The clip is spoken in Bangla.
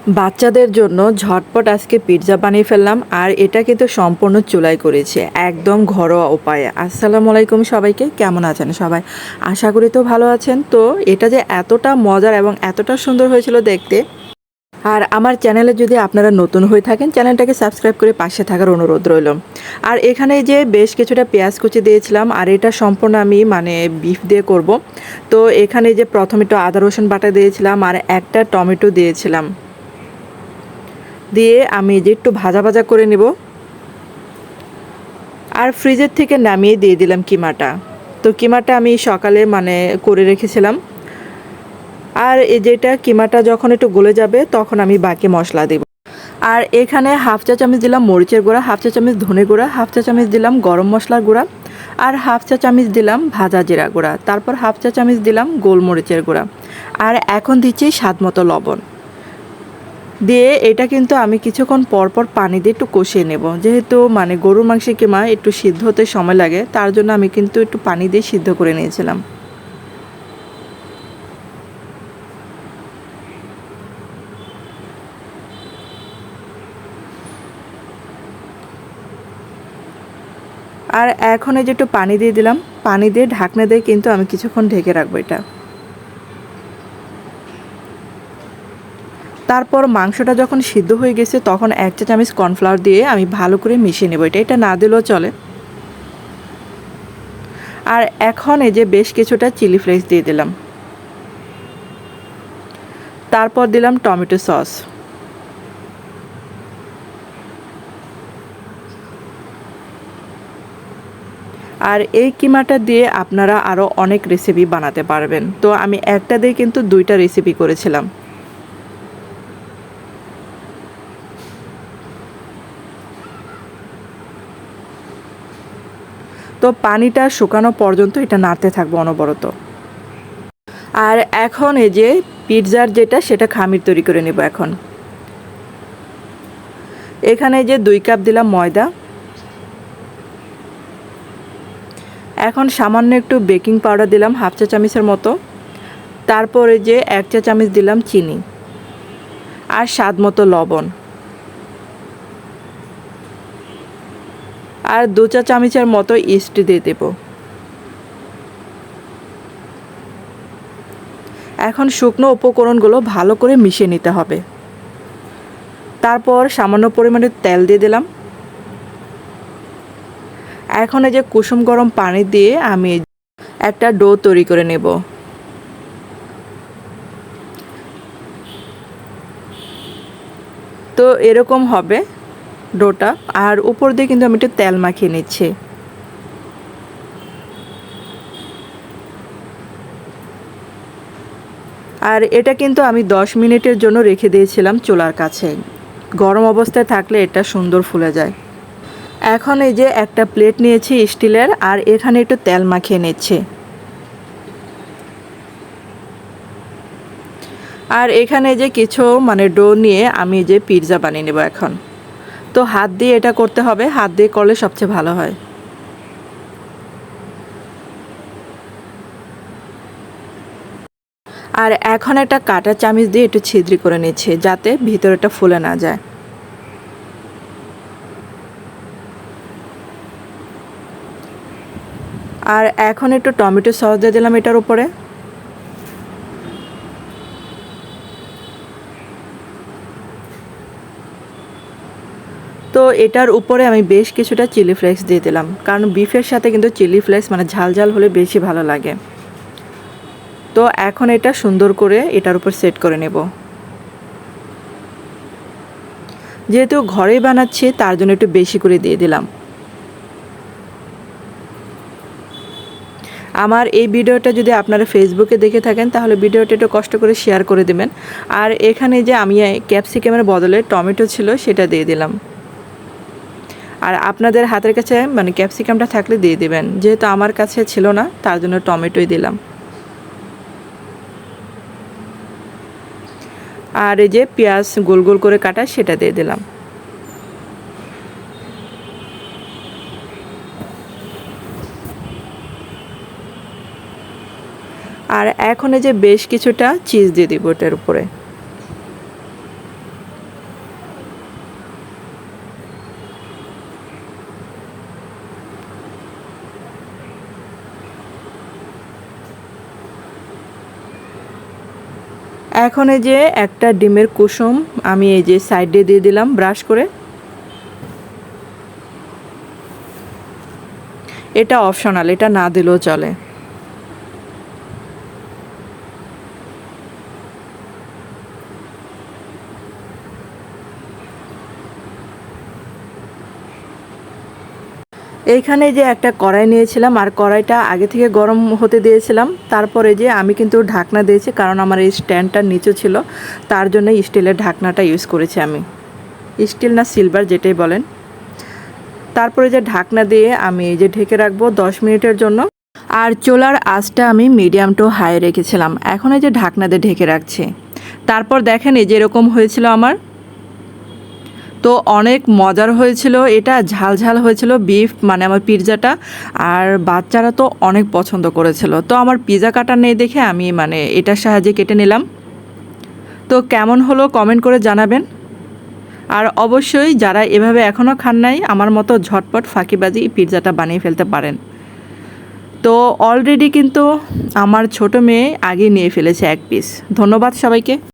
বাচ্চাদের জন্য ঝটপট আজকে পিৎজা বানিয়ে ফেললাম, আর এটা কিন্তু সম্পূর্ণ চুলায় করেছে, একদম ঘরোয়া উপায়ে। আসসালামু আলাইকুম সবাইকে, কেমন আছেন সবাই? আশা করি তো ভালো আছেন। তো এটা যে এতটা মজার এবং এতটা সুন্দর হয়েছিল দেখতে। আর আমার চ্যানেলে যদি আপনারা নতুন হয়ে থাকেন, চ্যানেলটাকে সাবস্ক্রাইব করে পাশে থাকার অনুরোধ রইল। আর এখানে যে বেশ কিছুটা পেঁয়াজ কুচি দিয়েছিলাম, আর এটা সম্পূর্ণ আমি বিফ দিয়ে করব। তো এখানে যে প্রথমে একটু আদা রসুন বাটা দিয়েছিলাম আর একটা টমেটো দিয়েছিলাম, দিয়ে আমি যে একটু ভাজা ভাজা করে নেব। আর ফ্রিজের থেকে নামিয়ে দিয়ে দিলাম কিমাটা। তো কিমাটা আমি সকালে করে রেখেছিলাম। আর এই যেটা কিমাটা যখন একটু গলে যাবে তখন আমি বাকি মশলা দেব। আর এখানে হাফ চা চামচ দিলাম মরিচের গুঁড়া, হাফ চা চামচ ধনে গুঁড়া, হাফ চা চামচ দিলাম গরম মশলার গুঁড়া, আর হাফ চা চামচ দিলাম ভাজা জিরা গুঁড়া, তারপর হাফ চা চামচ দিলাম গোলমরিচের গুঁড়া। আর এখন দিচ্ছি স্বাদ মতো লবণ দিয়ে এটা কিন্তু আমি কিছুক্ষণ পর পর পানি দিয়ে একটু কষিয়ে নেব। যেহেতু গরুর মাংসের কিমা একটু সিদ্ধ হতে সময় লাগে, তার জন্য আমি কিন্তু একটু পানি দিয়ে সিদ্ধ করে নিয়েছিলাম। আর এখন এই যে একটু পানি দিয়ে দিলাম, পানি দিয়ে ঢাকনা দিয়ে কিন্তু আমি কিছুক্ষণ ঢেকে রাখবো এটা। তারপর মাংসটা যখন সিদ্ধ হয়ে গেছে তখন 1 চা চামচ কর্নফ্লাওয়ার দিয়ে আমি ভালো করে মিশিয়ে নেব। এটা না দিলেও চলে। আর এখন এই যে বেশ কিছুটা চিলি ফ্লেক্স দিয়ে দিলাম, তারপর দিলাম টমেটো সস। আর এই কিমাটা দিয়ে আপনারা আরও অনেক রেসিপি বানাতে পারবেন। তো আমি একটা দিয়ে কিন্তু 2টা রেসিপি করেছিলাম। তো পানিটা শুকানো পর্যন্ত এটা নাড়তে থাকবো অনবরত। আর এখন এই যে পিৎজার যেটা সেটা খামির তৈরি করে নেব। এখানে যে 2 কাপ দিলাম ময়দা, এখন সামান্য একটু বেকিং পাউডার দিলাম হাফ চা চামচের মতো, তারপরে যে 1 চা চামচ দিলাম চিনি, আর স্বাদ মতো লবণ, আর 2 চা চামচের মতো ইস্ট দিয়ে দেব। এখন শুকনো উপকরণগুলো ভালো করে মিশিয়ে নিতে হবে। তারপর সামান্য পরিমাণে তেল দিয়ে দিলাম। এখন এই যে কুসুম গরম পানি দিয়ে আমি একটা ডো তৈরি করে নেব। তো এরকম হবে ডোটা, আর উপর দিয়ে কিন্তু আমি একটু তেল মাখিয়ে নিচ্ছি। আর এটা কিন্তু আমি 10 মিনিটের জন্য রেখে দিয়েছিলাম চুলার কাছে। গরম অবস্থায় থাকলে এটা সুন্দর ফুলে যায়। এখন এই যে একটা প্লেট নিয়েছি স্টিলের, আর এখানে একটু তেল মাখিয়ে নিচ্ছি। আর এখানে যে কিছু ডো নিয়ে আমি যে পিৎজা বানিয়ে নেব এখন। তো হাত দিয়ে এটা করতে হবে, হাত দিয়ে করলে সবচেয়ে ভালো হয়। আর এখন একটা কাঁটা চামচ দিয়ে একটু ছিদ্রি করে নিচ্ছি যাতে ভিতরেটা ফুলে না যায়। আর এখন একটু টমেটো সস দিয়ে দিলাম এটার উপরে। তো এটার উপরে আমি বেশ কিছুটা চিলি ফ্লেক্স দিয়ে দিলাম, কারণ বিফের সাথে কিন্তু চিলি ফ্লেক্স ঝাল ঝাল হলে বেশি ভালো লাগে। তো এখন এটা সুন্দর করে এটার উপর সেট করে নেব। যেহেতু ঘরেই বানাচ্ছি তার জন্য একটু বেশি করে দিয়ে দিলাম। আমার এই ভিডিওটা যদি আপনারা ফেসবুকে দেখে থাকেন তাহলে ভিডিওটা একটু কষ্ট করে শেয়ার করে দেবেন। আর এখানে যে আমি ক্যাপসিকামের বদলে টমেটো ছিল সেটা দিয়ে দিলাম। আর আপনাদের হাতের কাছে ক্যাপসিকামটা থাকলে দিয়ে দিবেন, যেহেতু আমার কাছে ছিল না তার জন্য টমেটোই দিলাম। আর এই যে পেঁয়াজ গোল গোল করে কাটা সেটা দিয়ে দিলাম। আর এখন এই যে বেশ কিছুটা চিজ দিয়ে দিব এটার উপরে। এখন এই যে একটা ডিমের কুসুম আমি এই যে সাইডে দিয়ে দিলাম ব্রাশ করে। এটা অপশনাল, এটা না দিলেও চলে। এইখানে যে একটা কড়াই নিয়েছিলাম আর কড়াইটা আগে থেকে গরম হতে দিয়েছিলাম। তারপরে যে আমি কিন্তু ঢাকনা দিয়েছি, কারণ আমার এই স্ট্যান্ডটা নিচু ছিল, তার জন্য স্টিলের ঢাকনাটা ইউজ করেছি আমি। স্টিল না সিলভার যেটাই বলেন। তারপরে যে ঢাকনা দিয়ে আমি এই যে ঢেকে রাখবো 10 মিনিটের জন্য। আর চুলার আঁচটা আমি মিডিয়াম টু হাই রেখেছিলাম। এখন এই যে ঢাকনা দিয়ে ঢেকে রাখছি। তারপর দেখেন এই যে এরকম হয়েছিল আমার। তো অনেক মজার হয়েছিল, এটা ঝাল ঝাল হয়েছিল বিফ মানে আমার পিৎজাটা। আর বাচ্চারা তো অনেক পছন্দ করেছিল। তো আমার পিৎজা কাটার নেই দেখে আমি মানে এটার সাহায্যে কেটে নিলাম। তো কেমন হলো কমেন্ট করে জানাবেন। আর অবশ্যই যারা এভাবে এখনও খান নাই, আমার মতো ঝটপট ফাঁকিবাজি পিৎজাটা বানিয়ে ফেলতে পারেন। তো অলরেডি কিন্তু আমার ছোট মেয়ে আগে নিয়ে ফেলেছে 1 পিস। ধন্যবাদ সবাইকে।